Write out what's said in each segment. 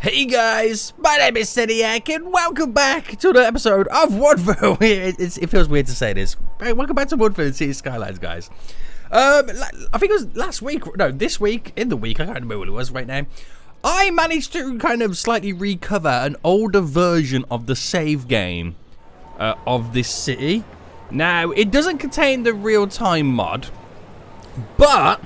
Hey guys, my name is Seniac and welcome back to the episode of Woodville. It feels weird to say this. Hey, welcome back to Woodville and City Skylines, guys. I think it was last week, no, this week, in the week, I can't remember what it was right now. I managed to kind of slightly recover an older version of the save game of this city. Now, it doesn't contain the real-time mod, but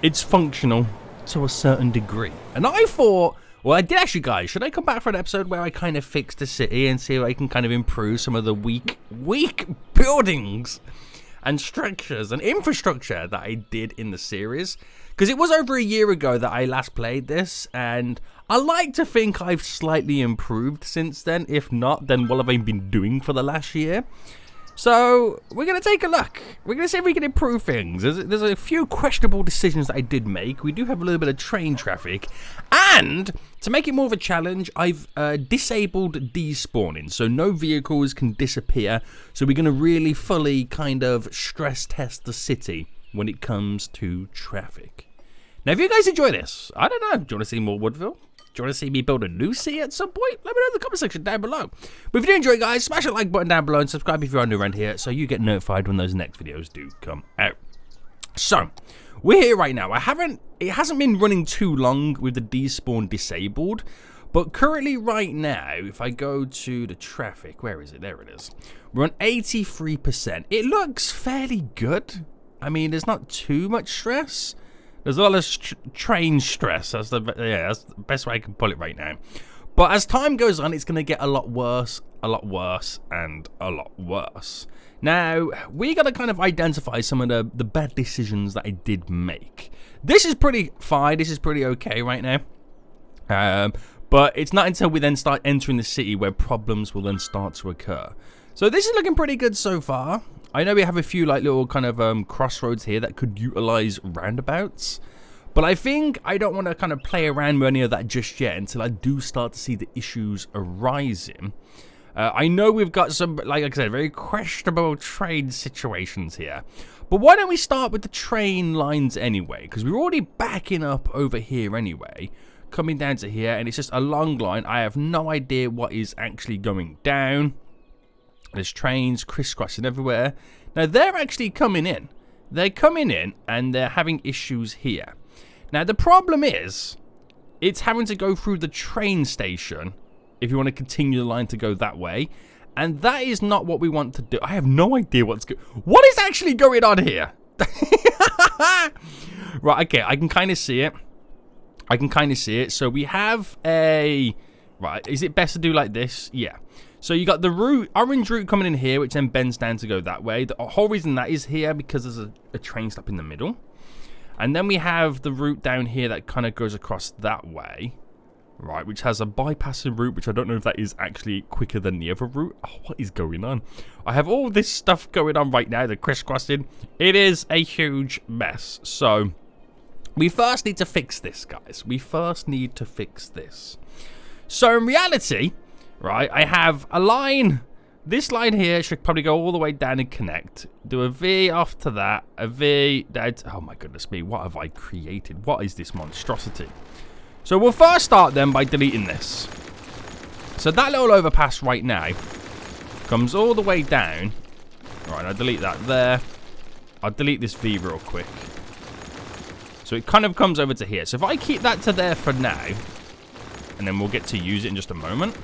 it's functional to a certain degree. And I thought, well, I did actually, guys. Should I come back for an episode where I kind of fix the city and see if I can kind of improve some of the weak buildings and structures and infrastructure that I did in the series? Because it was over a year ago that I last played this, and I like to think I've slightly improved since then. If not, then what have I been doing for the last year? So, we're going to take a look. We're going to see if we can improve things. There's a few questionable decisions that I did make. We do have a little bit of train traffic. And, to make it more of a challenge, I've disabled despawning. So, no vehicles can disappear. So, we're going to really fully kind of stress test the city when it comes to traffic. Now, if you guys enjoy this, I don't know. Do you want to see more Woodville? Do you want to see me build a new city at some point? Let me know in the comment section down below. But if you do enjoy it, guys, smash that like button down below and subscribe if you're new around here so you get notified when those next videos do come out. So, we're here right now. It hasn't been running too long with the despawn disabled. But currently right now, if I go to the traffic, where is it? There it is. We're on 83%. It looks fairly good. I mean, there's not too much stress. There's a lot of train stress. That's the best way I can put it right now. But as time goes on, it's going to get a lot worse, and a lot worse. Now, we got to kind of identify some of the bad decisions that I did make. This is pretty fine. This is pretty okay right now. But it's not until we then start entering the city where problems will then start to occur. So this is looking pretty good so far. I know we have a few like little kind of crossroads here that could utilize roundabouts. But I think I don't want to kind of play around with any of that just yet until I do start to see the issues arising. I know we've got some, like I said, very questionable train situations here. But why don't we start with the train lines anyway? Because we're already backing up over here anyway. Coming down to here, and it's just a long line. I have no idea what is actually going down. There's trains crisscrossing everywhere. Now, they're actually coming in. They're coming in, and they're having issues here. Now, the problem is, it's having to go through the train station if you want to continue the line to go that way. And that is not what we want to do. I have no idea what is actually going on here? Right, okay, I can kind of see it. So we have a... Right, is it best to do like this? Yeah. So you got the orange route coming in here, which then bends down to go that way. The whole reason that is here because there's a train stop in the middle. And then we have the route down here that kind of goes across that way. Right, which has a bypassing route, which I don't know if that is actually quicker than the other route. Oh, what is going on? I have all this stuff going on right now, the crisscrossing. It is a huge mess. So, we first need to fix this, guys. We first need to fix this. So, in reality... Right, I have a line. This line here should probably go all the way down and connect. Do a V off to that. A V down to, oh my goodness me, what have I created? What is this monstrosity? So we'll first start then by deleting this. So that little overpass right now comes all the way down. Right, I'll delete that there. I'll delete this V real quick. So it kind of comes over to here. So if I keep that to there for now, and then we'll get to use it in just a moment.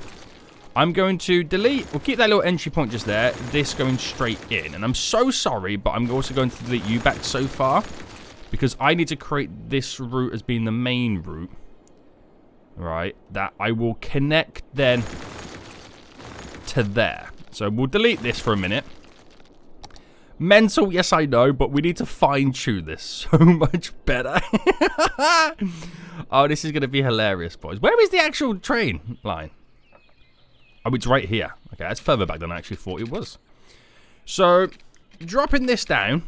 I'm going to delete, we'll keep that little entry point just there, this going straight in. And I'm so sorry, but I'm also going to delete you back so far, because I need to create this route as being the main route. Right, that I will connect then to there. So we'll delete this for a minute. Mental, yes I know, but we need to fine tune this so much better. Oh, this is going to be hilarious, boys. Where is the actual train line? Oh, it's right here. Okay, that's further back than I actually thought it was. So, dropping this down.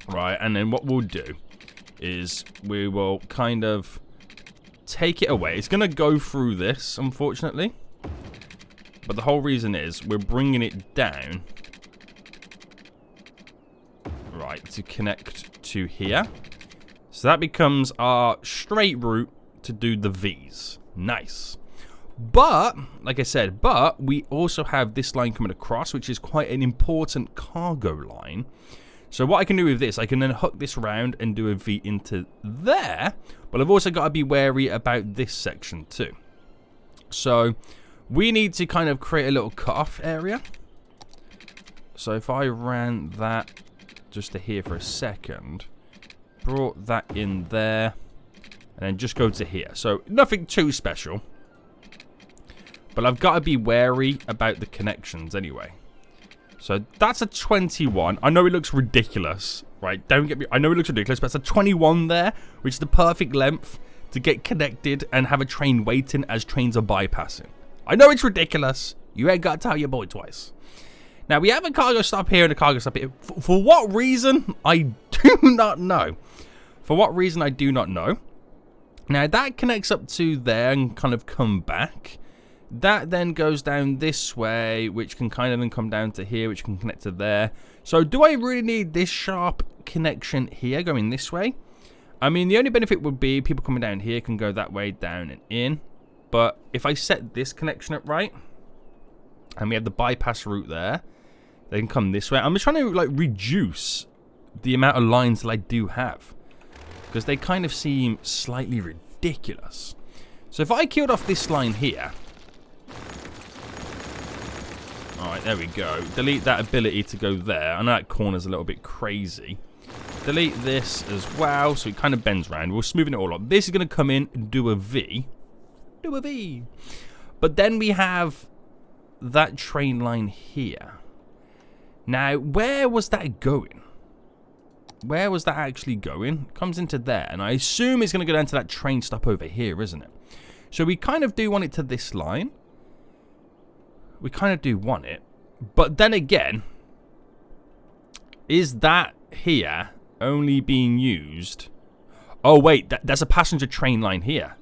Right, and then what we'll do is we will kind of take it away. It's going to go through this, unfortunately. But the whole reason is we're bringing it down. Right, to connect to here. So that becomes our straight route to do the V's. Nice. But, like I said, we also have this line coming across, which is quite an important cargo line. So what I can do with this, I can then hook this around and do a V into there. But I've also got to be wary about this section too. So we need to kind of create a little cutoff area. So if I ran that just to here for a second, brought that in there, and then just go to here. So nothing too special. But I've got to be wary about the connections anyway. So that's a 21. I know it looks ridiculous, right? Don't get me... I know it looks ridiculous, but it's a 21 there, which is the perfect length to get connected and have a train waiting as trains are bypassing. I know it's ridiculous. You ain't got to tell your boy twice. Now, we have a cargo stop here and a cargo stop here. For what reason? I do not know. For what reason? I do not know. Now, that connects up to there and kind of come back. That then goes down this way, which can kind of then come down to here, which can connect to there. So do I really need this sharp connection here going this way? I mean, the only benefit would be people coming down here can go that way, down and in. But if I set this connection up right, and we have the bypass route there, they can come this way. I'm just trying to like reduce the amount of lines that I do have, because they kind of seem slightly ridiculous. So if I killed off this line here... Alright, there we go. Delete that ability to go there. I know that corner's a little bit crazy. Delete this as well, so it kind of bends around. We're smoothing it all up. This is going to come in and do a V. Do a V. But then we have that train line here. Now, where was that going? Where was that actually going? It comes into there, and I assume it's going to go down to that train stop over here, isn't it? So we kind of do want it to this line. We kind of do want it. But then again, is that here only being used? Oh, wait, there's a passenger train line here.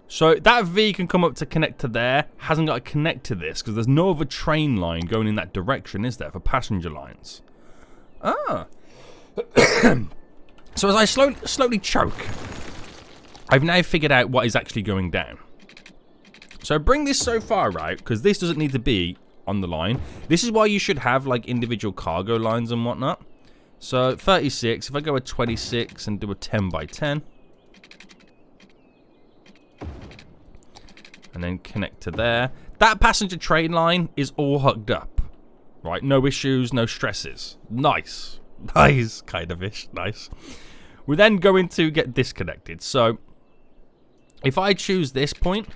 So that V can come up to connect to there. Hasn't got to connect to this because there's no other train line going in that direction, is there, for passenger lines? Ah. So as I slowly choke, I've now figured out what is actually going down. So bring this so far right, because this doesn't need to be on the line. This is why you should have like individual cargo lines and whatnot. So 36, if I go a 26 and do a 10 by 10. And then connect to there. That passenger train line is all hooked up. Right, no issues, no stresses. Nice. Nice, kind of ish, nice. We're then going to get disconnected. So if I choose this point...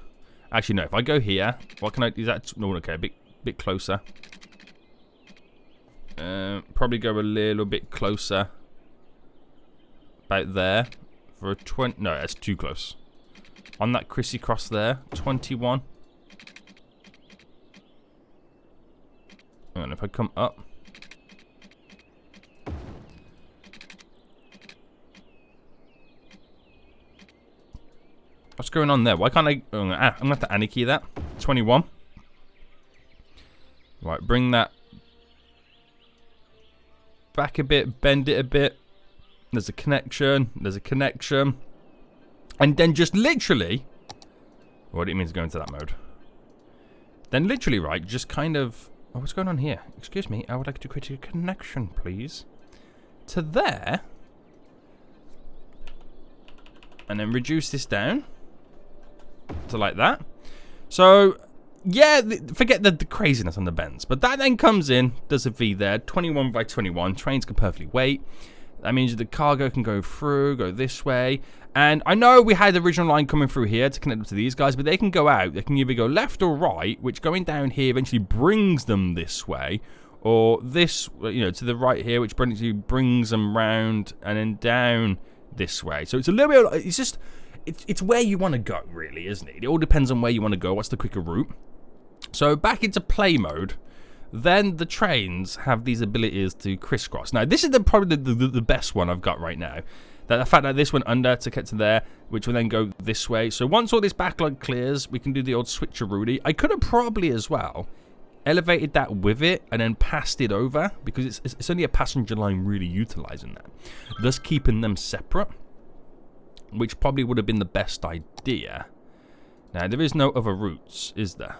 Actually, no, if I go here, what can I do? That? No, okay, a bit closer. Probably go a little bit closer. About there. For a 20. No, that's too close. On that Chrissy cross there. 21. And if I come up. What's going on there? Why can't I... I'm going to have to Annie key that. 21. Right, bring that back a bit. Bend it a bit. There's a connection. There's a connection. And then just literally... What do you mean to go into that mode? Then literally, right, just kind of... Oh, what's going on here? Excuse me, I would like to create a connection, please. To there. And then reduce this down. To like that. So, yeah, forget the craziness on the bends. But that then comes in, does a V there, 21 by 21. Trains can perfectly wait. That means the cargo can go through, go this way. And I know we had the original line coming through here to connect up to these guys, but they can go out. They can either go left or right, which going down here eventually brings them this way. Or this, you know, to the right here, which brings them round and then down this way. So it's a little bit, it's just... It's where you want to go, really, isn't it? It all depends on where you want to go. What's the quicker route? So back into play mode. Then the trains have these abilities to crisscross. Now, this is probably the best one I've got right now. The fact that this went under to get to there, which will then go this way. So once all this backlog clears, we can do the old switcheroo. I could have probably as well elevated that with it and then passed it over, because it's only a passenger line really utilizing that, thus keeping them separate. which probably would have been the best idea. Now, there is no other routes, is there?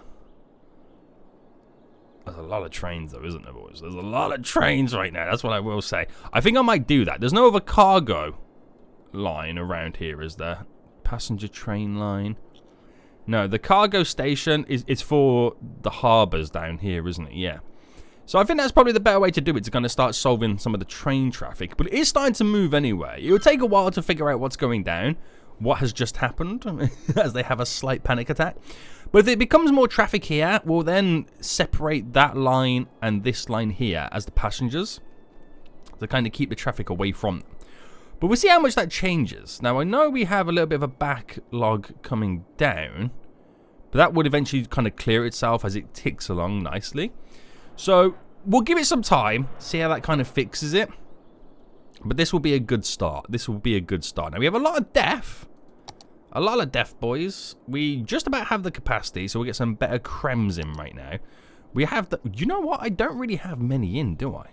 There's a lot of trains, though, isn't there, boys? There's a lot of trains right now. That's what I will say. I think I might do that. There's no other cargo line around here, is there? Passenger train line. No, the cargo station is for the harbours down here, isn't it? Yeah. So I think that's probably the better way to do it, to kind of start solving some of the train traffic. But it is starting to move anyway. It will take a while to figure out what's going down, what has just happened, as they have a slight panic attack. But if it becomes more traffic here, we'll then separate that line and this line here as the passengers, to kind of keep the traffic away from them. But we'll see how much that changes. Now, I know we have a little bit of a backlog coming down, but that would eventually kind of clear itself as it ticks along nicely. So we'll give it some time, see how that kind of fixes it. But this will be a good start. This will be a good start. Now, we have a lot of death. A lot of death, boys. We just about have the capacity, so we'll get some better crems in right now. We have the... You know what? I don't really have many in, do I?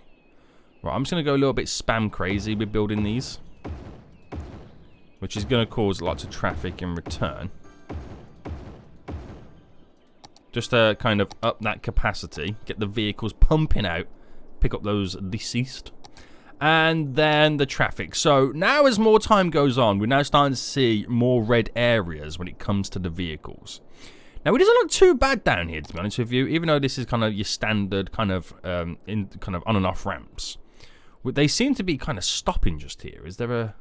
Right, I'm just going to go a little bit spam crazy with building these, which is going to cause lots of traffic in return. Just to kind of up that capacity, get the vehicles pumping out, pick up those deceased. And then the traffic. So now as more time goes on, we're now starting to see more red areas when it comes to the vehicles. Now, it doesn't look too bad down here, to be honest with you, even though this is kind of your standard kind of on and off ramps. They seem to be kind of stopping just here. Is there a...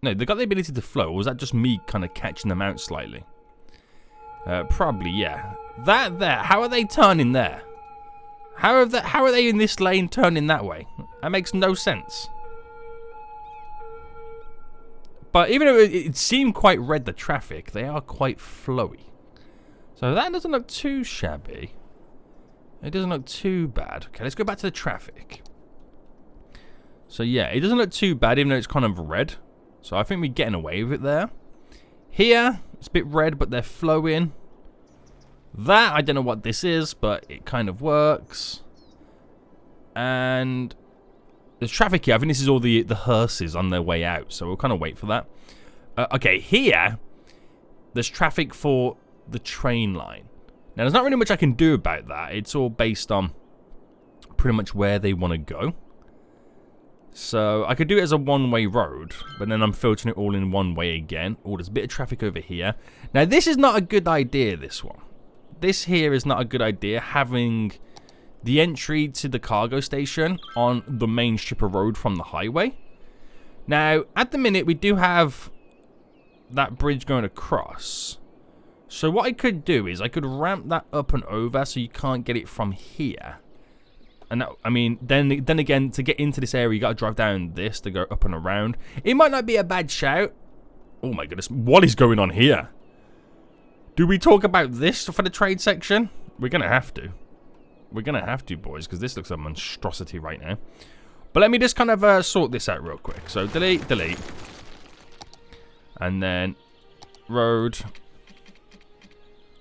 No, they got the ability to flow, or was that just me kind of catching them out slightly? Probably, yeah. That there, how are they turning there? How are they in this lane turning that way? That makes no sense. But even though it seemed quite red, the traffic, they are quite flowy. So that doesn't look too shabby. It doesn't look too bad. Okay, let's go back to the traffic. So yeah, it doesn't look too bad, even though it's kind of red. So I think we're getting away with it there. Here, it's a bit red, but they're flowing. That, I don't know what this is, but it kind of works. And there's traffic here. I think this is all the hearses on their way out, so we'll kind of wait for that. Okay, here, there's traffic for the train line. Now, there's not really much I can do about that. It's all based on pretty much where they want to go. So I could do it as a one-way road, but then I'm filtering it all in one way again. Oh, there's a bit of traffic over here. Now, this is not a good idea, this one. This here is not a good idea, having the entry to the cargo station on the main strip of road from the highway. Now, at the minute, we do have that bridge going across. So what I could do is I could ramp that up and over so you can't get it from here. And that, I mean, then again, to get into this area, you got to drive down this to go up and around. It might not be a bad shout. Oh my goodness, what is going on here? Do we talk about this for the trade section? We're going to have to. We're going to have to, boys, because this looks a monstrosity right now. But let me just kind of sort this out real quick. So delete, delete. And then road.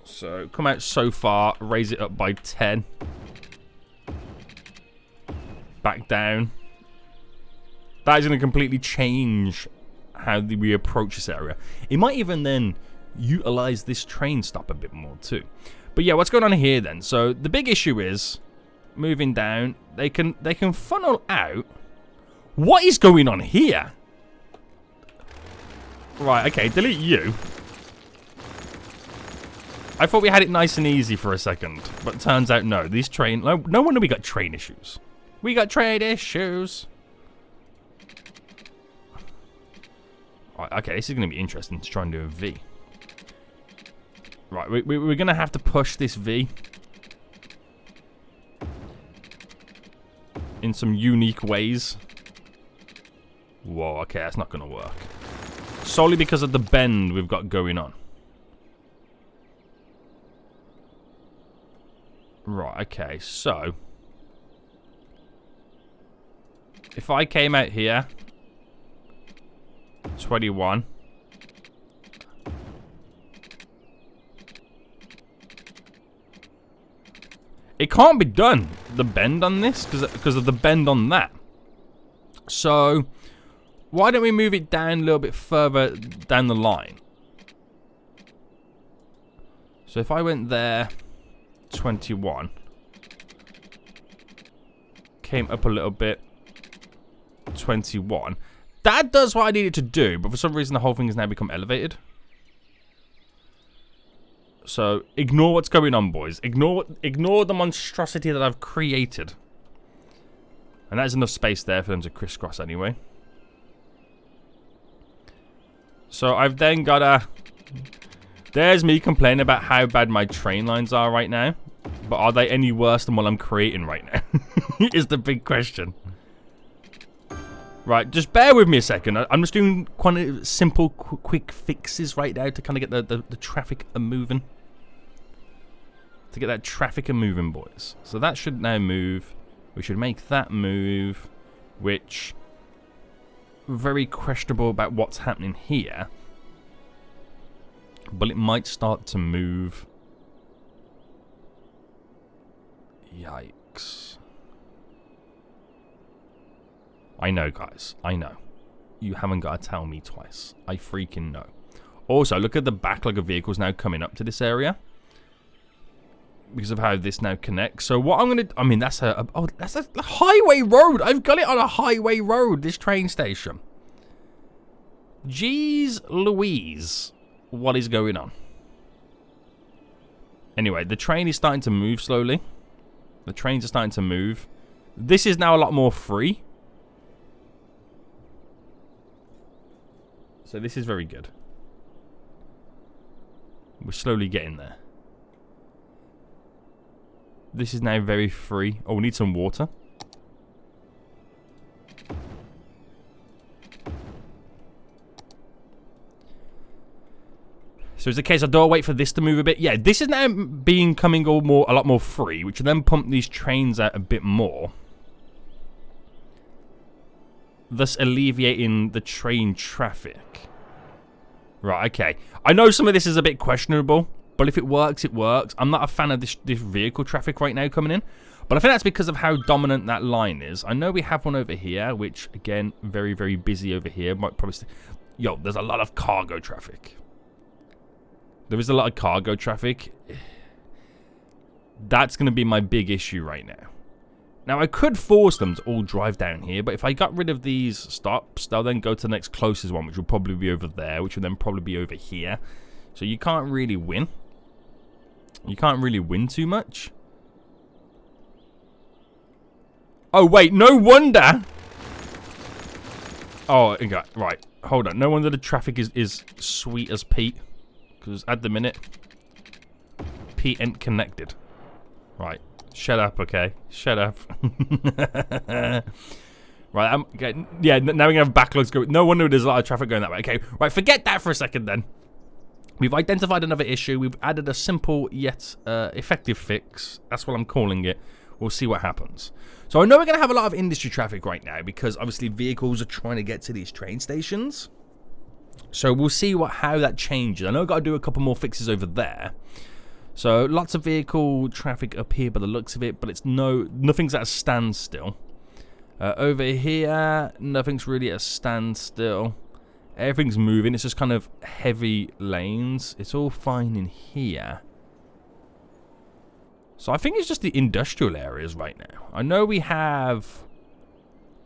So come out so far, raise it up by 10. Back down. That is going to completely change how we approach this area. It might even then utilize this train stop a bit more too. But yeah, what's going on here then? So the big issue is moving down. They can funnel out. What is going on here? Right, okay, delete you. I thought we had it nice and easy for a second, but turns out no. These train... No wonder we got train issues. We got train issues. Right, okay, this is going to be interesting to try and do a V. Right, we're going to have to push this V in some unique ways. Whoa, okay, that's not going to work. Solely because of the bend we've got going on. Right, okay, so if I came out here, 21. It can't be done, the bend on this, because of the bend on that. So Why don't we move it down a little bit further down the line? So if I went there, 21. Came up a little bit, 21. That does what I needed to do, but for some reason the whole thing has now become elevated. So ignore what's going on, boys. Ignore the monstrosity that I've created. And that is enough space there for them to crisscross anyway. So I've then got a... There's me complaining about how bad my train lines are right now. But are they any worse than what I'm creating right now? Is the big question. Right, just bear with me a second. I'm just doing quite simple, quick fixes right now to kind of get the traffic moving. To get that traffic moving, boys. So that should now move. We should make that move, which... Very questionable about what's happening here. But it might start to move. Yikes. I know, guys. I know. You haven't got to tell me twice. I freaking know. Also, look at the backlog of vehicles now coming up to this area. Because of how this now connects. So what I'm going to... I mean, that's a highway road. I've got it on a highway road, this train station. Jeez Louise. What is going on? Anyway, the train is starting to move slowly. The trains are starting to move. This is now a lot more free. So this is very good. We're slowly getting there. This is now very free. Oh, we need some water. So is the case, do I wait for this to move a bit? Yeah, this is now becoming a lot more free, which will then pump these trains out a bit more. Thus alleviating the train traffic. Right, okay. I know some of this is a bit questionable, but if it works, it works. I'm not a fan of this vehicle traffic right now coming in. But I think that's because of how dominant that line is. I know we have one over here, which, again, very, very busy over here. Might probably... Yo, there's a lot of cargo traffic. There is a lot of cargo traffic. That's going to be my big issue right now. Now, I could force them to all drive down here, but if I got rid of these stops, they'll then go to the next closest one, which will probably be over there, which will then probably be over here. So you can't really win. You can't really win too much. Oh, wait, no wonder. Oh, okay, right. Hold on. No wonder the traffic is sweet as Pete. Because at the minute, Pete ain't connected. Right. Shut up, okay? Shut up. Right, okay. Yeah, now we're going to have backlogs go. No wonder there's a lot of traffic going that way. Okay, right, forget that for a second then. We've identified another issue. We've added a simple yet effective fix. That's what I'm calling it. We'll see what happens. So I know we're going to have a lot of industry traffic right now because obviously vehicles are trying to get to these train stations. So we'll see how that changes. I know I've got to do a couple more fixes over there. So lots of vehicle traffic up here by the looks of it, but it's nothing's at a standstill. Over here, nothing's really at a standstill. Everything's moving. It's just kind of heavy lanes. It's all fine in here. So I think it's just the industrial areas right now. I know we have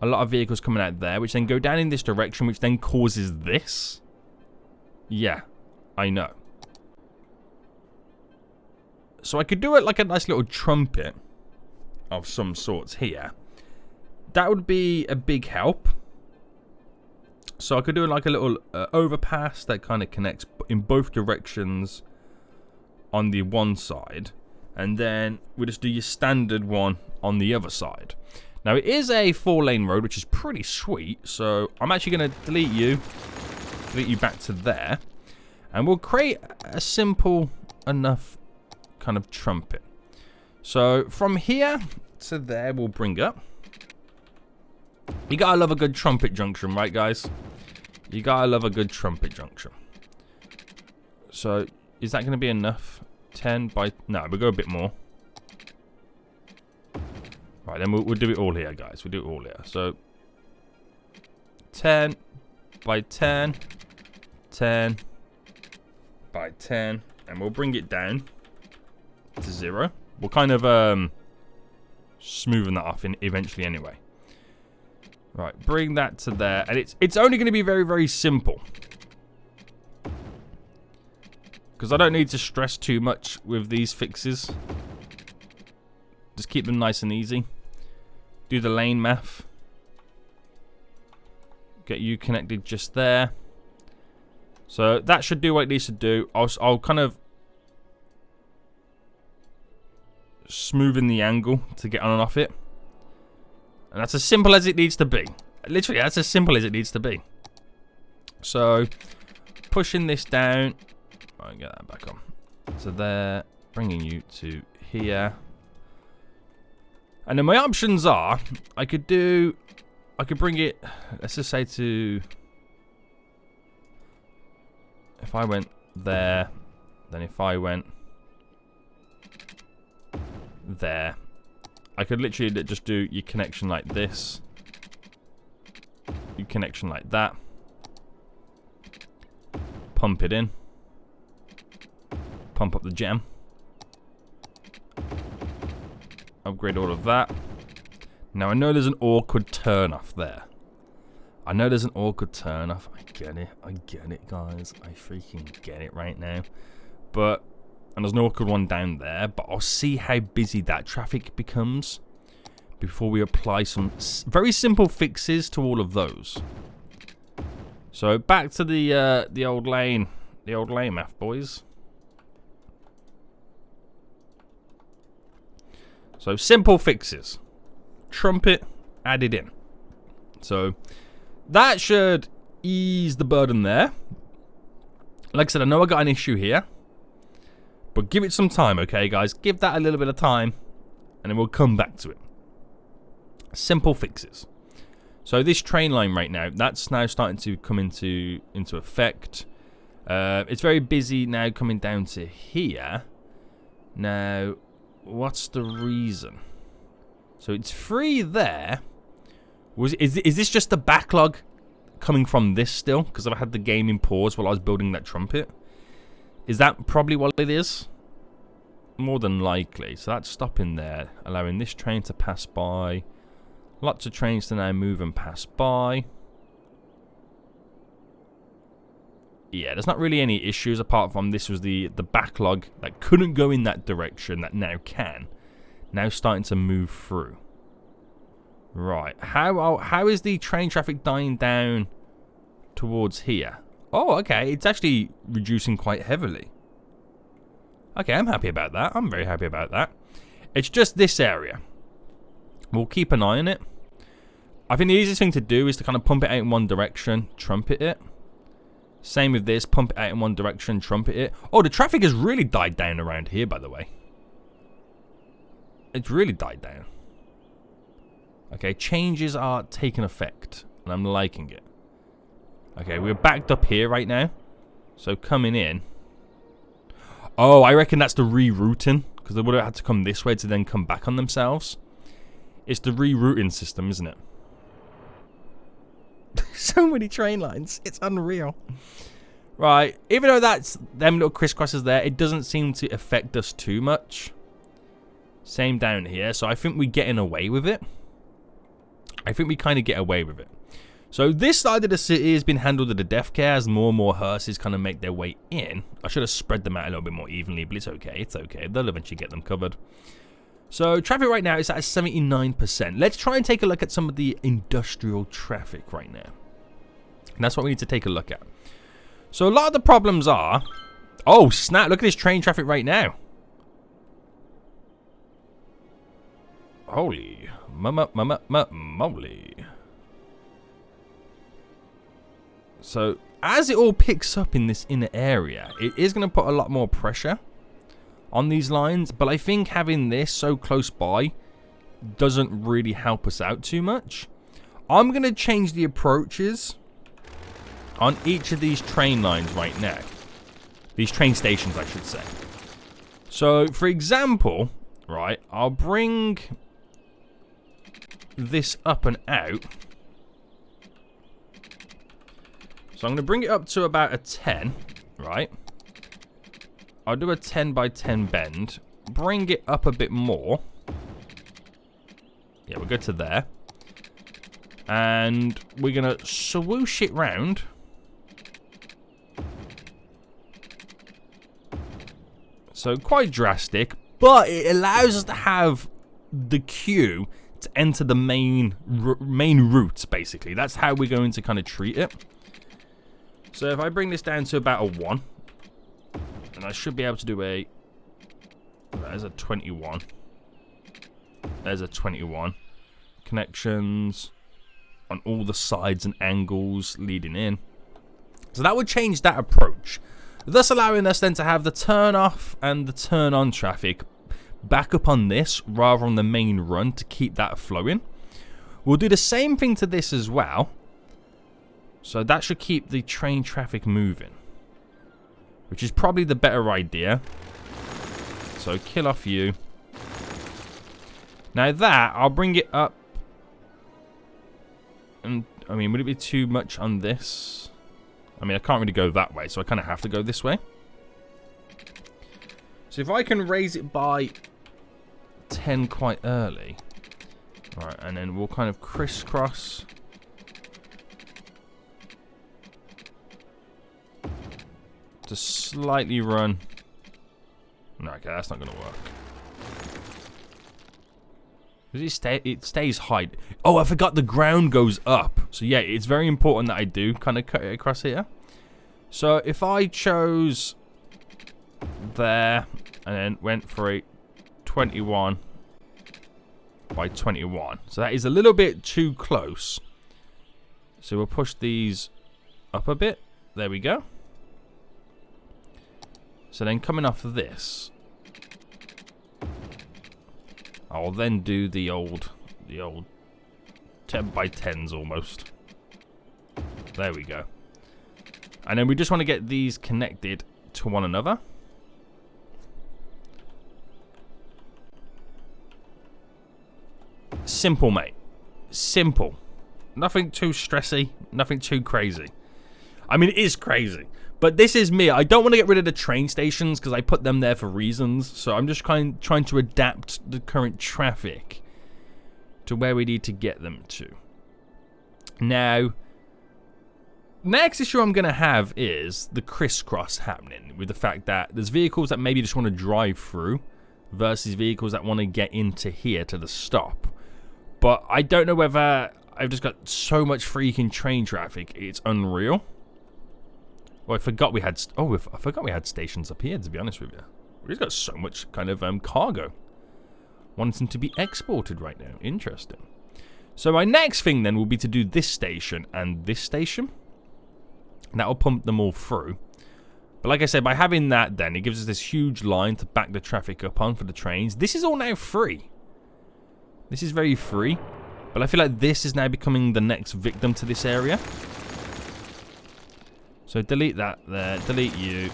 a lot of vehicles coming out there, which then go down in this direction, which then causes this. Yeah, I know. So I could do it like a nice little trumpet of some sorts here. That would be a big help. So I could do it like a little overpass that kind of connects in both directions on the one side. And then we just do your standard one on the other side. Now it is a 4-lane road, which is pretty sweet. So I'm actually going to delete you back to there. And we'll create a simple enough kind of trumpet. So from here to there we'll bring up. You gotta love a good trumpet junction, right guys? You gotta love a good trumpet junction. So is that gonna be enough? 10 by... No, we'll go a bit more. Right, then we'll do it all here, guys. We'll do it all here. So 10 by 10, 10 by 10, and we'll bring it down to 0. We'll kind of smoothen that off eventually anyway. Right, bring that to there, and it's only going to be very, very simple. Because I don't need to stress too much with these fixes. Just keep them nice and easy. Do the lane math. Get you connected just there. So that should do what it needs to do. I'll kind of smoothen the angle to get on and off it. And that's as simple as it needs to be. Literally, that's as simple as it needs to be. So, pushing this down. I'll get that back on. So there, bringing you to here. And then my options are, I could bring it, let's just say to, if I went there, then if I went there, I could literally just do your connection like this, your connection like that, pump it in, pump up the gem, upgrade all of that. Now I know there's an awkward turn off there. I know there's an awkward turn off. I get it guys, I freaking get it right now. But, and there's an awkward one down there, but I'll see how busy that traffic becomes before we apply some very simple fixes to all of those. So back to the old lane math, boys. So simple fixes. Trumpet added in. So that should ease the burden there. Like I said, I know I got an issue here, but give it some time, okay guys? Give that a little bit of time and then we'll come back to it. Simple fixes. So this train line right now, that's now starting to come into effect. It's very busy now coming down to here. Now, what's the reason? So it's free there. Is this just the backlog coming from this still? Because I've had the game in pause while I was building that trumpet. Is that probably what it is? More than likely. So that's stopping there, allowing this train to pass by. Lots of trains to now move and pass by. Yeah, there's not really any issues apart from this was the backlog that couldn't go in that direction that now can. Now starting to move through. Right. How is the train traffic dying down towards here? Oh, okay. It's actually reducing quite heavily. Okay, I'm happy about that. I'm very happy about that. It's just this area. We'll keep an eye on it. I think the easiest thing to do is to kind of pump it out in one direction, trumpet it. Same with this, pump it out in one direction, trumpet it. Oh, the traffic has really died down around here, by the way. It's really died down. Okay, changes are taking effect, and I'm liking it. Okay, we're backed up here right now. So coming in. Oh, I reckon that's the rerouting, because they would have had to come this way to then come back on themselves. It's the rerouting system, isn't it? So many train lines. It's unreal. Right, even though that's them little crisscrosses there, it doesn't seem to affect us too much. Same down here, so I think we're getting away with it. I think we kind of get away with it. So this side of the city has been handled at the death care as more and more hearses kind of make their way in. I should have spread them out a little bit more evenly, but it's okay. It's okay. They'll eventually get them covered. So traffic right now is at 79%. Let's try and take a look at some of the industrial traffic right now. And that's what we need to take a look at. So a lot of the problems are... Oh, snap. Look at this train traffic right now. Holy moly. So as it all picks up in this inner area, it is going to put a lot more pressure on these lines, but I think having this so close by doesn't really help us out too much. I'm going to change the approaches on each of these train lines right now. These train stations, I should say. So, for example, right, I'll bring this up and out So I'm going to bring it up to about a 10, right? I'll do a 10 by 10 bend. Bring it up a bit more. Yeah, we'll go to there. And we're going to swoosh it round. So quite drastic, but it allows us to have the queue to enter the main route, basically. That's how we're going to kind of treat it. So if I bring this down to about a 1, and I should be able to do a... There's a 21. There's a 21. Connections on all the sides and angles leading in. So that would change that approach, thus allowing us then to have the turn off and the turn on traffic back up on this rather on the main run to keep that flowing. We'll do the same thing to this as well. So that should keep the train traffic moving, which is probably the better idea. So kill off you. Now that, I'll bring it up. And, I mean, would it be too much on this? I mean, I can't really go that way, so I kind of have to go this way. So if I can raise it by 10 quite early. Right, and then we'll kind of crisscross. To slightly run. No, okay, that's not going to work. It stays high. Oh, I forgot the ground goes up. So yeah, it's very important that I do kind of cut it across here. So if I chose there and then went for a 21 by 21. So that is a little bit too close. So we'll push these up a bit. There we go. So then coming off of this, I'll then do the old 10 by 10s almost. There we go. And then we just want to get these connected to one another. Simple, mate. Simple. Nothing too stressy, nothing too crazy. I mean, it is crazy. But this is me. I don't want to get rid of the train stations because I put them there for reasons. So I'm just trying to adapt the current traffic to where we need to get them to. Now, next issue I'm going to have is the crisscross happening with the fact that there's vehicles that maybe just want to drive through versus vehicles that want to get into here to the stop. But I don't know whether I've just got so much freaking train traffic, it's unreal. Oh, I forgot we had. I forgot we had stations up here. To be honest with you, we've got so much kind of cargo wanting to be exported right now. Interesting. So my next thing then will be to do this station and this station. That will pump them all through. But like I said, by having that, then it gives us this huge line to back the traffic up on for the trains. This is all now free. This is very free, but I feel like this is now becoming the next victim to this area. So delete that there, delete you.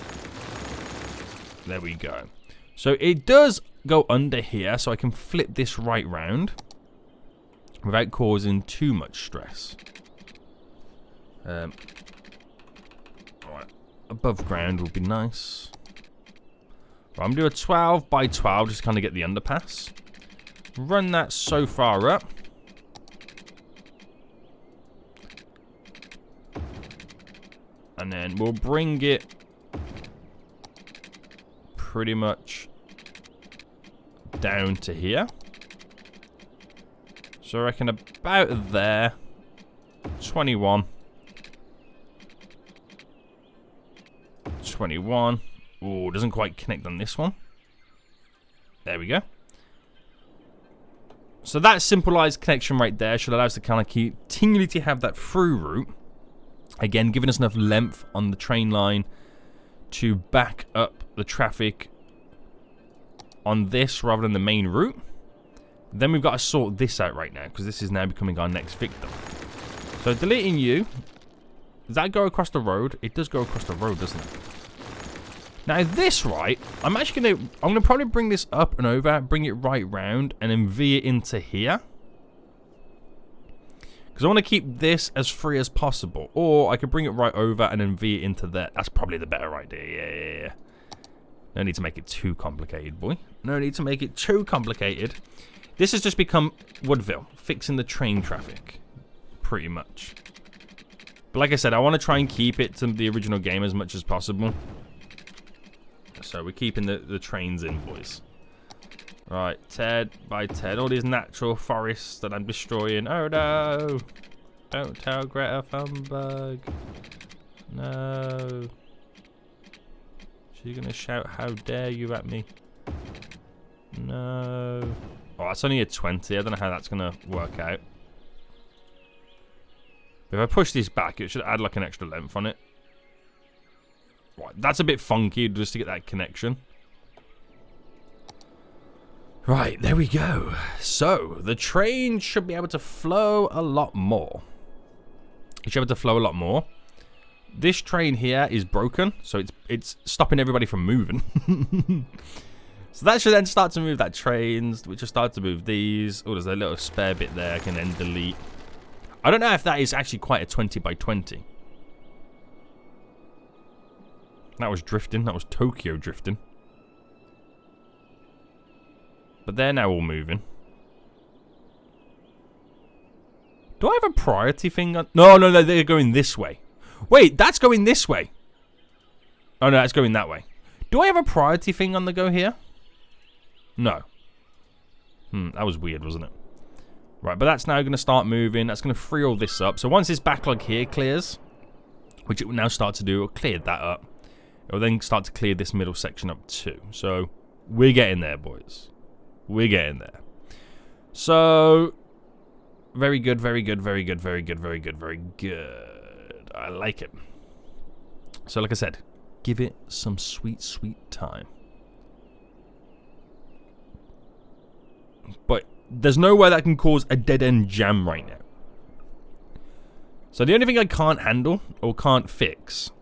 There we go. So it does go under here, so I can flip this right round without causing too much stress. Alright, above ground would be nice. Right, I'm going to do a 12 by 12 just to kind of get the underpass. Run that so far up. And then we'll bring it pretty much down to here. So I reckon about there. 21. 21. Oh, doesn't quite connect on this one. There we go. So that simplified connection right there should allow us to kind of continually to have that through route. Again, giving us enough length on the train line to back up the traffic on this rather than the main route. Then we've got to sort this out right now because this is now becoming our next victim. So deleting you. Does that go across the road? It does go across the road, doesn't it? Now this, right, I'm gonna probably bring this up and over, bring it right round, and then V it into here. Because Because I want to keep this as free as possible. Or I could bring it right over and then V it into there. That's probably the better idea. Yeah. No need to make it too complicated, boy. No need to make it too complicated. This has just become Woodville, fixing the train traffic. Pretty much. But like I said, I want to try and keep it to the original game as much as possible. So we're keeping the trains in, boys. Right, Ted by Ted. All these natural forests that I'm destroying. Oh no! Don't tell Greta Thunberg. No. She's gonna shout, "How dare you" at me. No. Oh, that's only a 20. I don't know how that's gonna work out. If I push this back, it should add like an extra length on it. Right, that's a bit funky just to get that connection. Right, there we go. So, the train should be able to flow a lot more. It should be able to flow a lot more. This train here is broken, so it's stopping everybody from moving. So that should then start to move that trains, which will start to move these. Oh, there's a little spare bit there I can then delete. I don't know if that is actually quite a 20 by 20. That was drifting. That was Tokyo drifting. But they're now all moving. Do I have a priority thing on? No, they're going this way. Wait, that's going this way. Oh, no, that's going that way. Do I have a priority thing on the go here? No. That was weird, wasn't it? Right, but that's now going to start moving. That's going to free all this up. So once this backlog here clears, which it will now start to do, it cleared that up. It will then start to clear this middle section up too. So we're getting there, boys. We're getting there. So very good, very good, very good, very good, very good, very good. I like it. So like I said, give it some sweet, sweet time. But there's no way that can cause a dead-end jam right now. So the only thing I can't handle or can't fix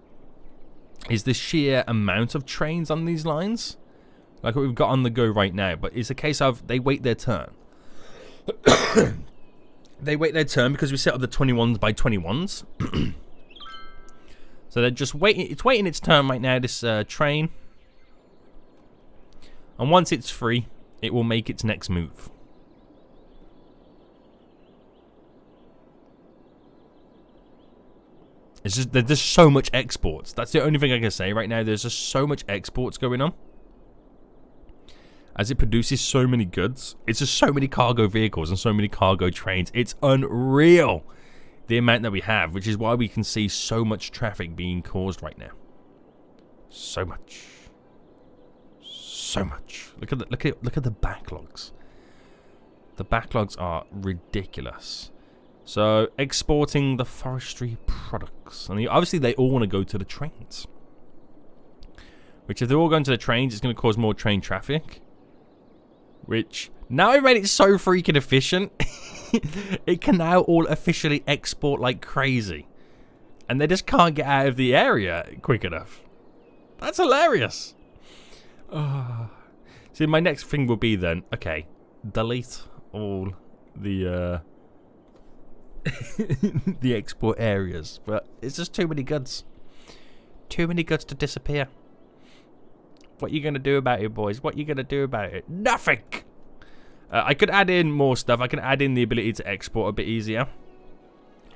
is the sheer amount of trains on these lines. Like what we've got on the go right now. But it's a case of they wait their turn. They wait their turn because we set up the 21s by 21s. So they're just waiting. It's waiting its turn right now, this train. And once it's free, it will make its next move. It's just, there's just so much exports. That's the only thing I can say right now. There's just so much exports going on. As it produces so many goods. It's just so many cargo vehicles and so many cargo trains. It's unreal, the amount that we have. Which is why we can see so much traffic being caused right now. So much. So much. Look at the backlogs. The backlogs are ridiculous. So, exporting the forestry products. And obviously, they all want to go to the trains. Which, if they're all going to the trains, it's going to cause more train traffic. Which, now I made it so freaking efficient, it can now all officially export like crazy. And they just can't get out of the area quick enough. That's hilarious. See, my next thing will be then, okay, delete all the the export areas, but it's just too many goods. Too many goods to disappear. What you gonna do about it, boys? What you gonna do about it? Nothing! I could add in more stuff. I can add in the ability to export a bit easier.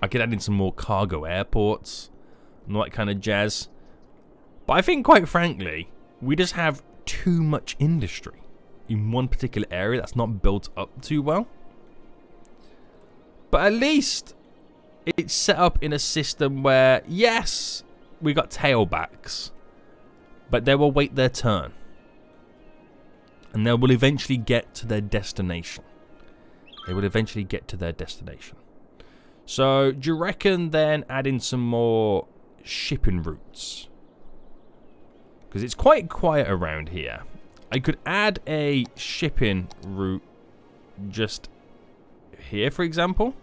I could add in some more cargo airports and all that kind of jazz. But I think, quite frankly, we just have too much industry in one particular area that's not built up too well. But at least it's set up in a system where, yes, we got tailbacks, but they will wait their turn. And they will eventually get to their destination. They will eventually get to their destination. So, do you reckon then add in some more shipping routes? Because it's quite quiet around here. I could add a shipping route just here, for example.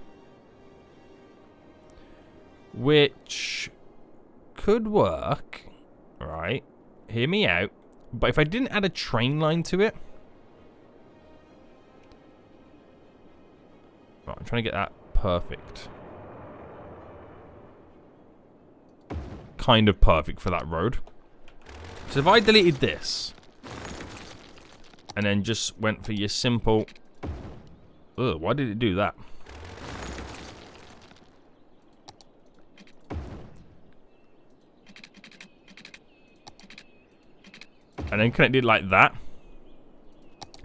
Which could work. Right. Hear me out. But if I didn't add a train line to it. Right, I'm trying to get that perfect. kind of perfect for that road. So if I deleted this, and then just went for your simple... Ugh, why did it do that? And then connected like that.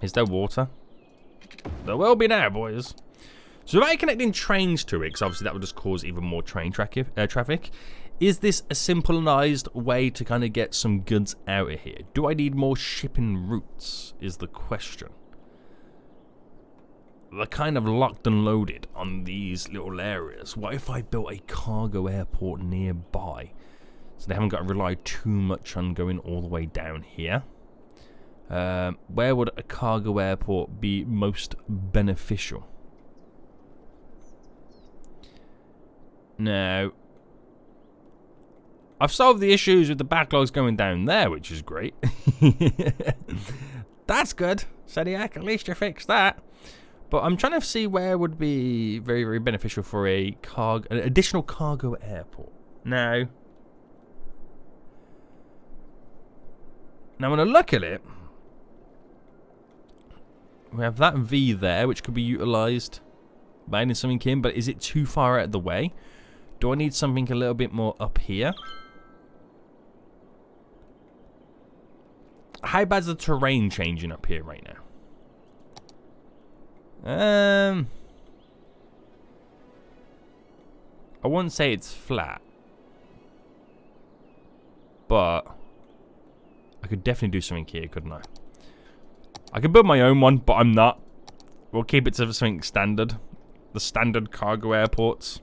Is there water? There will be now, boys. So by connecting trains to it, because obviously that would just cause even more train traffic, is this a simplised way to kind of get some goods out of here? Do I need more shipping routes, is the question. They're kind of locked and loaded on these little areas. What if I built a cargo airport nearby? So they haven't got to rely too much on going all the way down here. Where would a cargo airport be most beneficial? Now, I've solved the issues with the backlogs going down there, which is great. That's good, Sediak. At least you fixed that. But I'm trying to see where would be very, very beneficial for an additional cargo airport. Now, when I look at it, we have that V there, which could be utilised by adding something in, but is it too far out of the way? Do I need something a little bit more up here? How bad's the terrain changing up here right now? I wouldn't say it's flat, but I could definitely do something here, couldn't I? I could build my own one, but I'm not. We'll keep it to something standard. The standard cargo airports.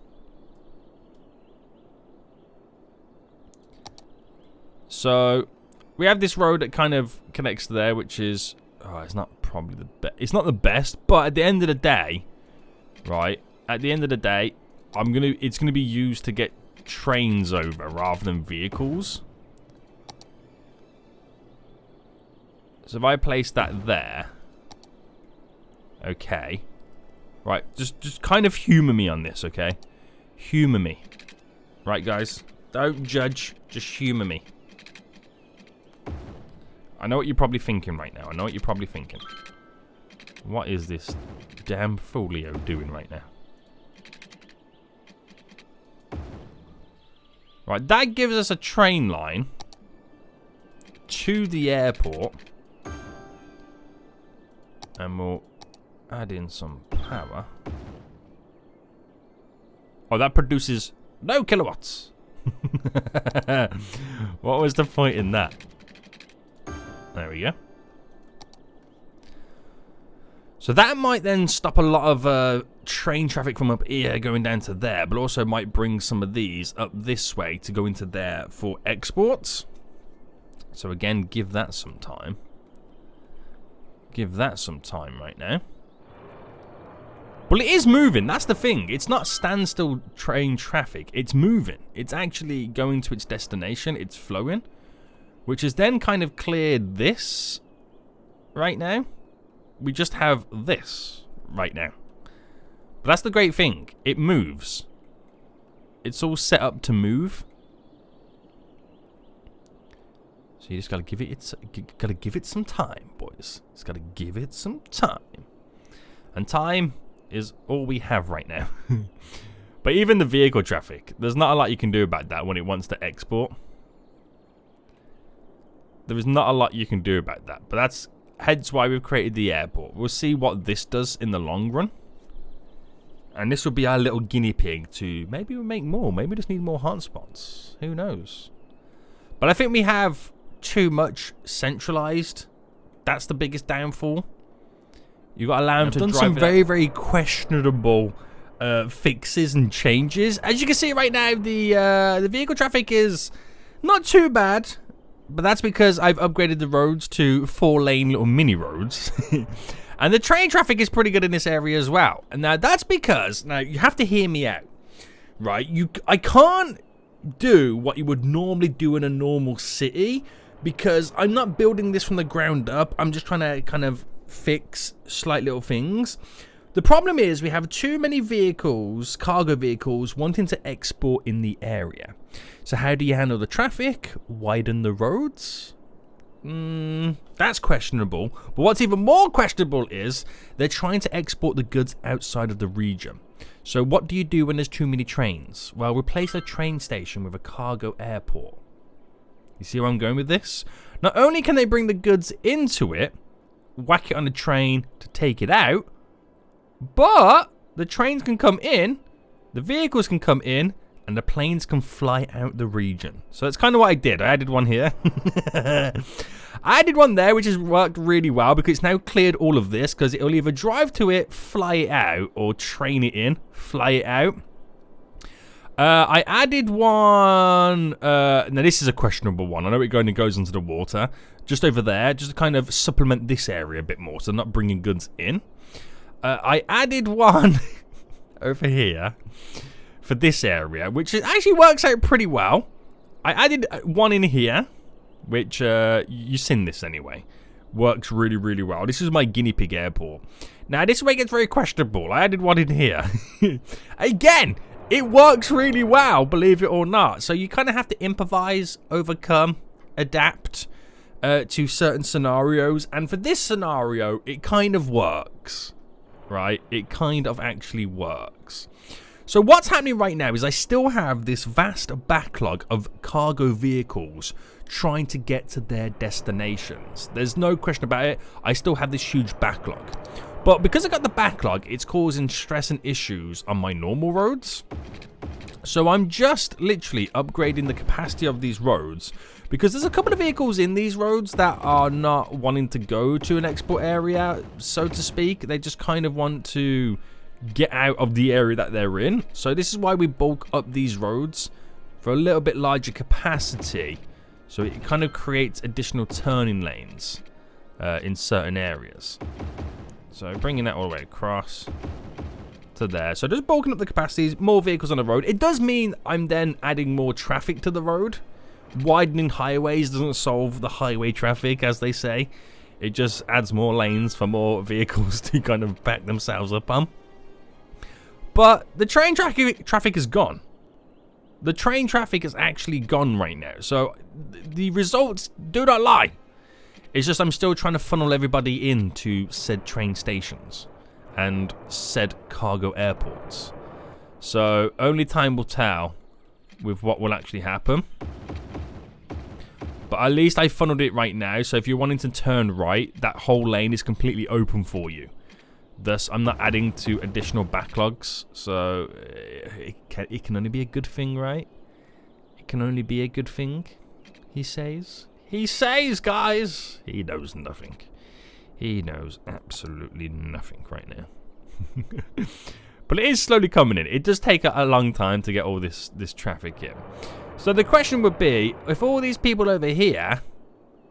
So, we have this road that kind of connects there, which is... Oh, it's not probably the best. It's not the best, but at the end of the day, right? At the end of the day, it's gonna be used to get trains over rather than vehicles. So if I place that there, okay, right? Just kind of humor me on this, okay? Humor me, right, guys? Don't judge. Just humor me. I know what you're probably thinking right now. I know what you're probably thinking. What is this damn folio doing right now? Right, that gives us a train line to the airport. And we'll add in some power. Oh, that produces no kilowatts. What was the point in that? There we go. So that might then stop a lot of train traffic from up here going down to there, but also might bring some of these up this way to go into there for exports. So again, give that some time. Give that some time right now. Well, it is moving. That's the thing. It's not standstill train traffic. It's moving. It's actually going to its destination. It's flowing. Which has then kind of cleared this right now. We just have this right now. But that's the great thing. It moves. It's all set up to move. So you just gotta give it some time, boys. Just gotta give it some time. And time is all we have right now. But even the vehicle traffic, there's not a lot you can do about that when it wants to export. There is not a lot you can do about that. But that's hence why we've created the airport. We'll see what this does in the long run. And this will be our little guinea pig to maybe we'll make more. Maybe we just need more hotspots. Who knows? But I think we have too much centralized. That's the biggest downfall. You've got to allow them to drive. I've done some very, very questionable fixes and changes. As you can see right now, the vehicle traffic is not too bad. But that's because I've upgraded the roads to 4-lane little mini roads. And the train traffic is pretty good in this area as well. And now that's because, now you have to hear me out, right? I can't do what you would normally do in a normal city because I'm not building this from the ground up. I'm just trying to kind of fix slight little things. The problem is we have too many vehicles, cargo vehicles, wanting to export in the area. So how do you handle the traffic? Widen the roads? That's questionable. But what's even more questionable is they're trying to export the goods outside of the region. So what do you do when there's too many trains? Well, replace a train station with a cargo airport. You see where I'm going with this? Not only can they bring the goods into it, whack it on a train to take it out, but the trains can come in, the vehicles can come in, and the planes can fly out the region. So that's kind of what I did. I added one here. I added one there, which has worked really well because it's now cleared all of this because it'll either drive to it, fly it out, or train it in, fly it out. I added one. Now, this is a questionable one. I know it goes into the water. Just over there, just to kind of supplement this area a bit more, so not bringing goods in. I added one over here for this area, which actually works out pretty well. I added one in here, which you've seen this anyway. Works really, really well. This is my guinea pig airport. Now, this way gets very questionable. I added one in here. Again, it works really well, believe it or not. So you kind of have to improvise, overcome, adapt to certain scenarios. And for this scenario, it kind of works, right? It kind of actually works. So what's happening right now is I still have this vast backlog of cargo vehicles trying to get to their destinations. There's no question about it. I still have this huge backlog. But because I got the backlog, it's causing stress and issues on my normal roads. So I'm just literally upgrading the capacity of these roads because there's a couple of vehicles in these roads that are not wanting to go to an export area, so to speak. They just kind of want to get out of the area that they're in. So this is why we bulk up these roads for a little bit larger capacity, so it kind of creates additional turning lanes in certain areas. So bringing that all the way across to there. So just bulking up the capacities, more vehicles on the road. It does mean I'm then adding more traffic to the road. Widening highways doesn't solve the highway traffic, as they say. It just adds more lanes for more vehicles to kind of back themselves up on. But the train traffic is gone. The train traffic is actually gone right now. So the results do not lie. It's just I'm still trying to funnel everybody into said train stations and said cargo airports. So only time will tell with what will actually happen. But at least I funneled it right now. So if you're wanting to turn right, that whole lane is completely open for you. Thus, I'm not adding to additional backlogs, so it can only be a good thing, right? It can only be a good thing, he says. He says, guys! He knows nothing. He knows absolutely nothing right now. But it is slowly coming in. It does take a long time to get all this traffic in. So the question would be, if all these people over here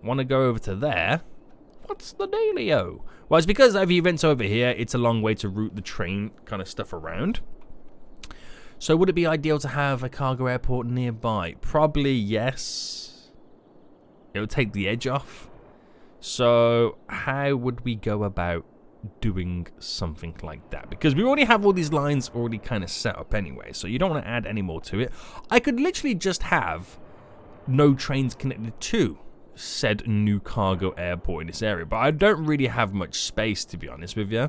want to go over to there, what's the dealio? Well, it's because of events over here, it's a long way to route the train kind of stuff around. So would it be ideal to have a cargo airport nearby? Probably yes. It would take the edge off. So how would we go about doing something like that? Because we already have all these lines already kind of set up anyway, so you don't want to add any more to it. I could literally just have no trains connected to said new cargo airport in this area, but I don't really have much space, to be honest with you.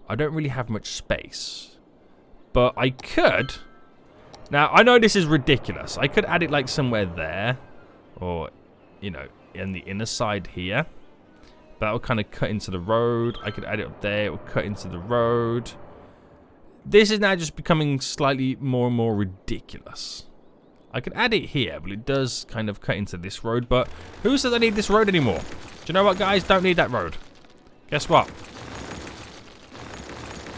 I don't really have much space, but I could. Now I know this is ridiculous. I could add it like somewhere there, or you know, in the inner side here. That will kind of cut into the road. I could add it up there. It will cut into the road. This is now just becoming slightly more and more ridiculous. I could add it here, but it does kind of cut into this road. But who says I need this road anymore? Do you know what, guys? Don't need that road. Guess what?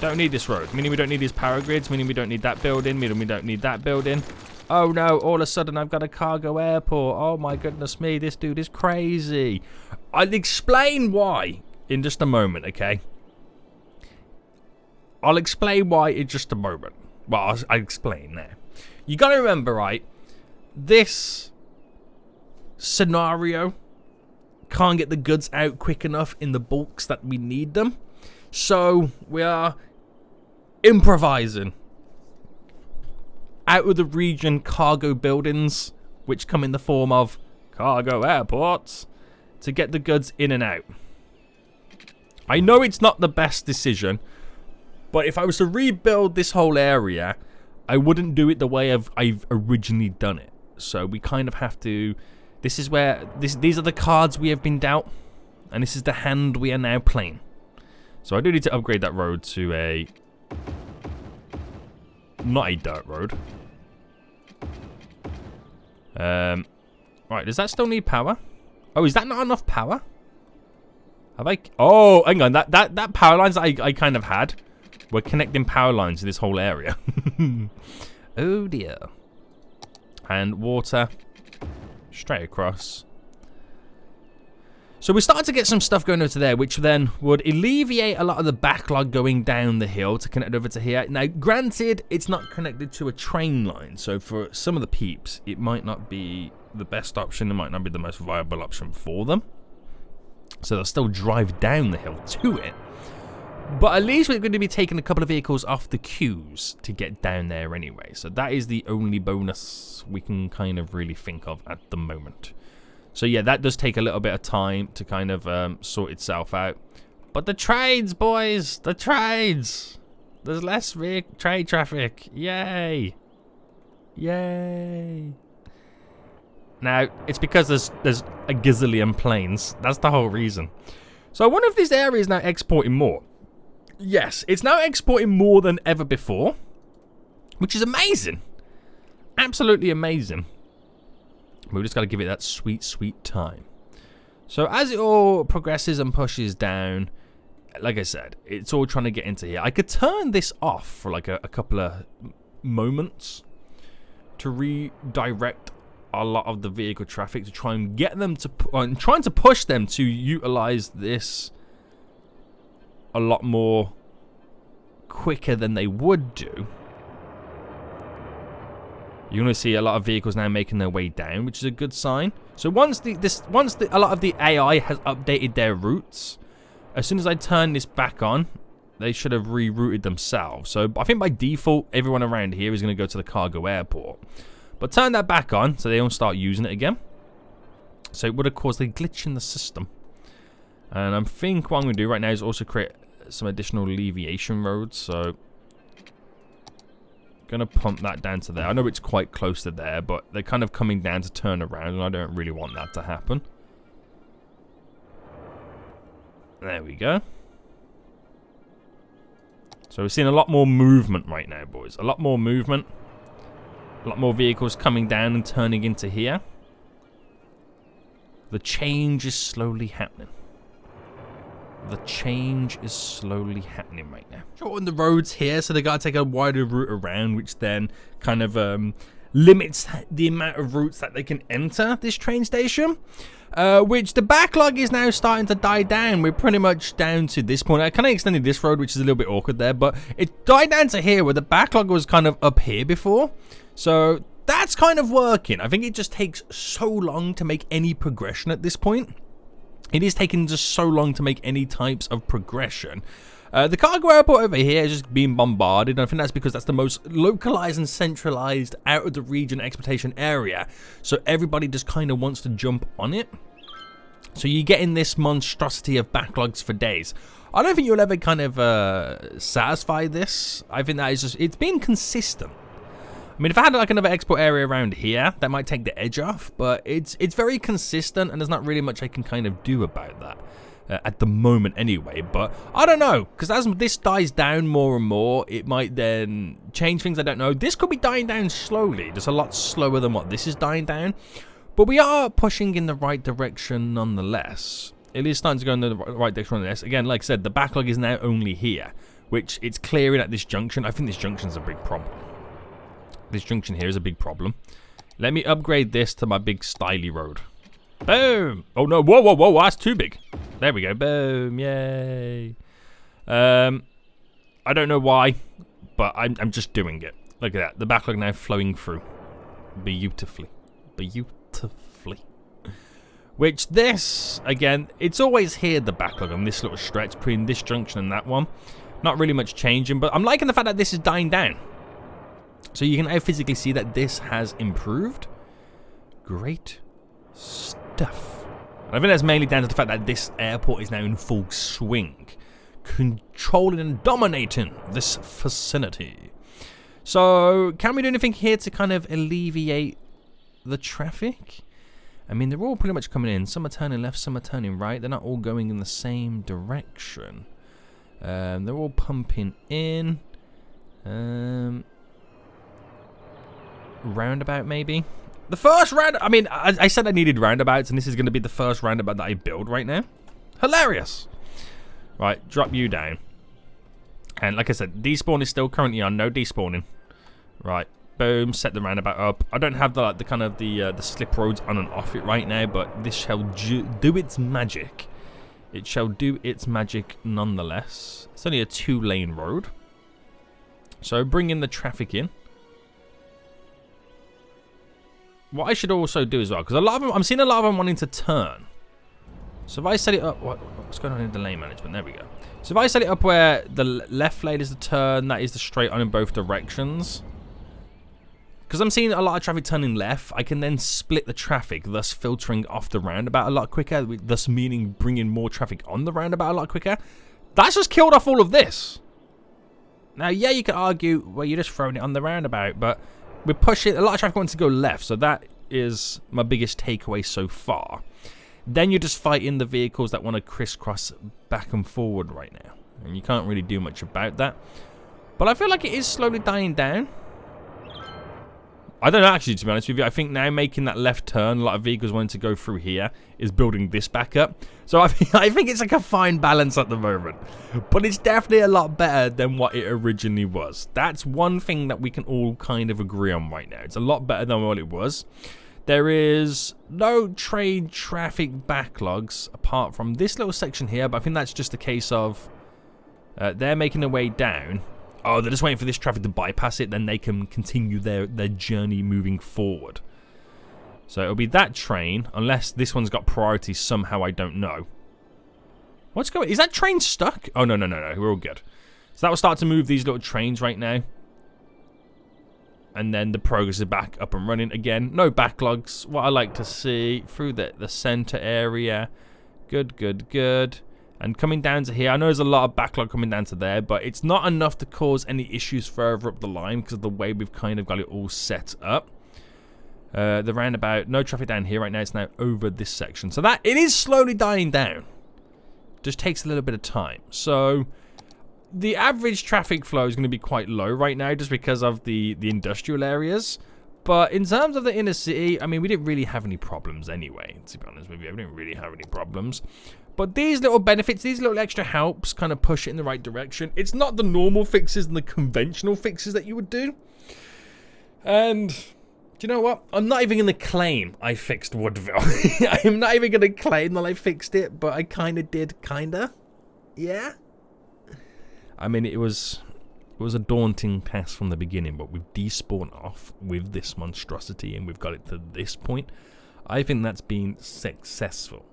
Don't need this road. Meaning we don't need these power grids. Meaning we don't need that building. Meaning we don't need that building. Oh no, all of a sudden I've got a cargo airport. Oh my goodness me, this dude is crazy. I'll explain why in just a moment, okay? I'll explain why in just a moment. Well, I'll explain there. You gotta remember, right? This scenario can't get the goods out quick enough in the bulks that we need them. So we are improvising. out of the region cargo buildings, which come in the form of cargo airports, to get the goods in and out. I know it's not the best decision, but if I was to rebuild this whole area, I wouldn't do it the way I've originally done it. So we kind of have to... This is where... These are the cards we have been dealt, and this is the hand we are now playing. So I do need to upgrade that road to a... Not a dirt road. Right, does that still need power? Oh, is that not enough power? Have I... Oh, hang on. That power lines that I kind of had were connecting power lines to this whole area. Oh, dear. And water. Straight across. So we're starting to get some stuff going over to there, which then would alleviate a lot of the backlog going down the hill to connect over to here. Now, granted, it's not connected to a train line, so for some of the peeps, it might not be the best option. It might not be the most viable option for them. So they'll still drive down the hill to it. But at least we're going to be taking a couple of vehicles off the queues to get down there anyway. So that is the only bonus we can kind of really think of at the moment. So yeah, that does take a little bit of time to kind of sort itself out. But the trades, boys! The trades! There's less trade traffic. Yay! Yay! Now, it's because there's a gazillion planes. That's the whole reason. So I wonder if this area is now exporting more. Yes, it's now exporting more than ever before. Which is amazing. Absolutely amazing. We've just got to give it that sweet, sweet time. So as it all progresses and pushes down, like I said, it's all trying to get into here. I could turn this off for like a couple of moments to redirect a lot of the vehicle traffic to try and get them to, trying to push them to utilize this a lot more quicker than they would do. You're going to see a lot of vehicles now making their way down, which is a good sign. So once a lot of the AI has updated their routes, as soon as I turn this back on, they should have rerouted themselves. So I think by default, everyone around here is going to go to the cargo airport. But turn that back on so they don't start using it again. So it would have caused a glitch in the system. And I think what I'm going to do right now is also create some additional alleviation roads. So gonna pump that down to there. I know it's quite close to there, but they're kind of coming down to turn around, and I don't really want that to happen. There we go. So we're seeing a lot more movement right now, boys. A lot more movement. A lot more vehicles coming down and turning into here. The change is slowly happening. The change is slowly happening right now. Shorten the roads here, so they got to take a wider route around, which then kind of limits the amount of routes that they can enter this train station. Which the backlog is now starting to die down. We're pretty much down to this point. I kind of extended this road, which is a little bit awkward there, but it died down to here where the backlog was kind of up here before. So that's kind of working. I think it just takes so long to make any progression at this point. It is taking just so long to make any types of progression. The cargo airport over here is just being bombarded, and I think that's because that's the most localized and centralized out of the region exportation area. So everybody just kind of wants to jump on it. So you're getting this monstrosity of backlogs for days. I don't think you'll ever kind of satisfy this. I think that is just, it's been consistent. I mean, if I had like another export area around here, that might take the edge off, but it's very consistent, and there's not really much I can kind of do about that at the moment anyway. But I don't know, because as this dies down more and more, it might then change things. I don't know. This could be dying down slowly, just a lot slower than what this is dying down, but we are pushing in the right direction nonetheless. It is starting to go in the right direction on this. Again, like I said, the backlog is now only here, which it's clearing at this junction. I think this junction is a big problem. This junction here is a big problem. Let me upgrade this to my big styly road. Boom! Oh no, whoa, whoa, whoa, that's too big. There we go, boom, yay. I don't know why, but I'm just doing it. Look at that, the backlog now flowing through. Beautifully. Beautifully. Which this, again, it's always here, the backlog on this little stretch between this junction and that one. Not really much changing, but I'm liking the fact that this is dying down. So you can now physically see that this has improved. Great stuff. And I think that's mainly down to the fact that this airport is now in full swing, controlling and dominating this vicinity. So can we do anything here to kind of alleviate the traffic? I mean, they're all pretty much coming in. Some are turning left, some are turning right. They're not all going in the same direction. They're all pumping in. Roundabout, maybe? The first round... I mean, I said I needed roundabouts, and this is going to be the first roundabout that I build right now. Hilarious. Right, drop you down. And like I said, despawn is still currently on. No despawning. Right. Boom, set the roundabout up. I don't have the kind of the slip roads on and off it right now, but this shall do its magic. It shall do its magic nonetheless. It's only a 2-lane road, so bring in the traffic in. What I should also do as well, because a lot of them, I'm seeing a lot of them wanting to turn. So if I set it up, what's going on in the lane management? There we go. So if I set it up where the left lane is the turn, that is the straight on in both directions. Because I'm seeing a lot of traffic turning left, I can then split the traffic, thus filtering off the roundabout a lot quicker, thus meaning bringing more traffic on the roundabout a lot quicker. That's just killed off all of this. Now, yeah, you could argue, well, you're just throwing it on the roundabout, but we're pushing, a lot of traffic wants to go left, so that is my biggest takeaway so far. Then you're just fighting the vehicles that want to crisscross back and forward right now, and you can't really do much about that. But I feel like it is slowly dying down. I don't know, actually, to be honest with you. I think now making that left turn, a lot of vehicles wanting to go through here, is building this back up. So I think it's like a fine balance at the moment. But it's definitely a lot better than what it originally was. That's one thing that we can all kind of agree on right now. It's a lot better than what it was. There is no train traffic backlogs apart from this little section here, but I think that's just a case of they're making their way down. Oh, they're just waiting for this traffic to bypass it, then they can continue their journey moving forward. So it'll be that train, unless this one's got priority somehow, I don't know. What's going on? Is that train stuck? Oh, no, we're all good. So that will start to move these little trains right now. And then the progress is back up and running again. No backlogs. What I like to see through the center area. Good. And coming down to here, I know there's a lot of backlog coming down to there, but it's not enough to cause any issues further up the line because of the way we've kind of got it all set up. The roundabout, no traffic down here right now. It's now over this section. So that, it is slowly dying down. Just takes a little bit of time. So the average traffic flow is going to be quite low right now just because of the industrial areas. But in terms of the inner city, I mean, we didn't really have any problems anyway, to be honest with you. We didn't really have any problems. But these little benefits, these little extra helps kind of push it in the right direction. It's not the normal fixes and the conventional fixes that you would do. And do you know what? I'm not even going to claim I fixed Woodville. I'm not even going to claim that I fixed it, but I kind of did, Yeah. I mean, it was a daunting task from the beginning, but we've despawned off with this monstrosity and we've got it to this point. I think that's been successful,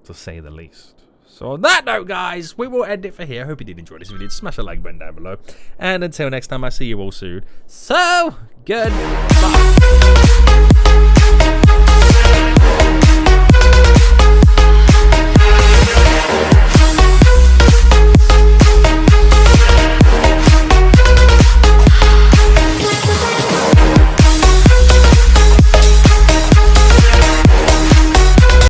to say the least. So on that note, guys, we will end it for here. I hope you did enjoy this. If you did, smash the like button down below. And until next time, I'll see you all soon. So, goodbye.